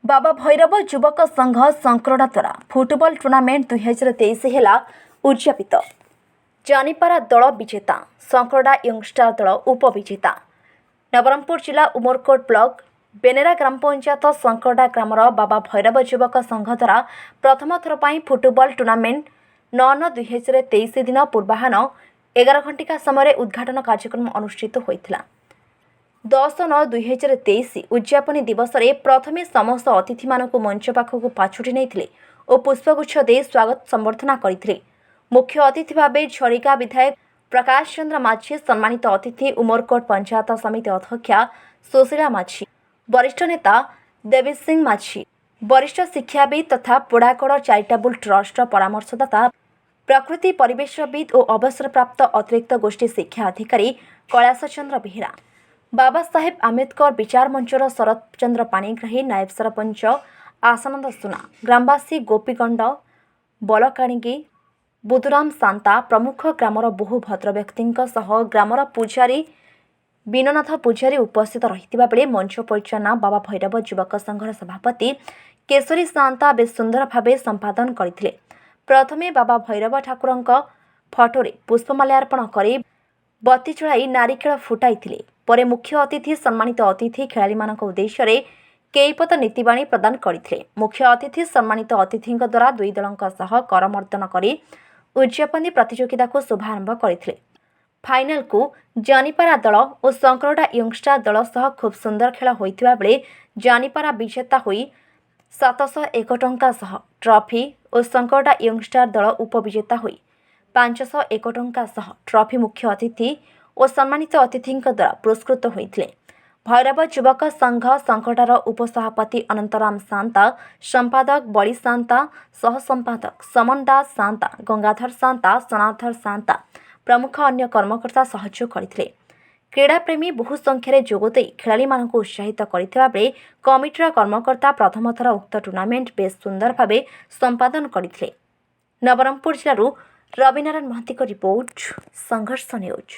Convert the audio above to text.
बाबा भैरव युवक संघ संकरड़ा द्वारा फुटबॉल टूर्नामेंट 2023 है उद्यापित। जानीपारा दल विजेता, संकरड़ा यंगस्टार दल उपविजेता। नवरंगपुर जिला उमरकोट ब्लॉक बेनेरा ग्राम पंचायत संकरड़ा ग्रामर बाबा भैरव युवक संघ द्वारा प्रथम थर पर फुटबॉल टूर्नामेंट 9/9/2023 दिन पूर्वाह्न 11 घंटिका समय उद्घाटन कार्यक्रम अनुष्ठित होता। 10/9/2023 उद्यापनी दिवस में प्रथमे समस्त अतिथि मानक मंच पाखक पाछुटी नहीं और पुष्पगुच्छ दे स्वागत संबर्धना करते। मुख्य अतिथि भाव झरिका विधायक प्रकाश चंद्र माझी, सम्मानित अतिथि उमरकोट पंचायत समिति अध्यक्षा सुशीला माझी, वरिष्ठ नेता देवी सिंह माझी, वरिष्ठ शिक्षाविद तथा पोड़ाकड़ चैरिटेबल ट्रस्ट परामर्शदाता, प्रकृति परिवेशविद और अवसरप्राप्त अतिरिक्त गोष्ठी शिक्षा अधिकारी कैलाश चंद्र बेहेरा, बाबा साहेब आम्बेडकर विचार मंचर शरद चंद्र पाणिग्राही, नायब सरपंच आसानंद सुना, ग्रामवासी गोपीगंड बलकाणीगी, बुधुराम सांता प्रमुख ग्रामर बहु भद्र व्यक्ति ग्रामर पूजारी बीननाथ पूजारी उपस्थित रही बेले मंच परिचालना बाबा भैरव युवक संघर सभापति केशरी सांता बेस सुंदर भाव संपादन करते। प्रथमे बाबा भैरव ठाकुर फटोरे पुष्पमाल्यार्पण कर बत्ती चढ़ाई नारिकेल फुटाई। परे मुख्य अतिथि सम्मानित अतिथि खेलाड़ी मानक उद्देश्य केईपत नीतिवाणी प्रदान करते। मुख्य अतिथि सम्मानित अतिथि द्वारा दुई दलों सह करमर्दन कर उद्यापनी प्रतियोगिता को शुभारंभ करते। फाइनल को जानीपारा दल और संकरड़ा यंगस्टार दल सह खूब सुंदर खेल होता बेले जानीपारा विजेता हुई 701 टंका सह ट्रॉफी और संकरड़ा यंगस्टार दल उपविजेता हुई 501 टंका सह ट्रॉफी मुख्य अतिथि और सम्मानित अतिथि द्वारा पुरस्कृत होते। भैरव युवक संघ संकटार उपसभापति अनंतराम सांता, संपादक बड़ी सांता, सह संपादक समन दास सांता, गंगाधर सांता, सनाधर सांता प्रमुख अन्य कर्मकर्ता सहयोग करते। क्रीड़ाप्रेमी बहु संख्यार जोगदे खेलाड़ी मानक उत्साहित करथिबा बेले कमिटीर कर्मकर्ता प्रथम थर उक्त टूर्नामेंट बेस सुंदर भाव संपादन करथिले। नवरंगपुर जिलूर रविनारायण महांती रिपोर्ट, संघर्ष न्यूज।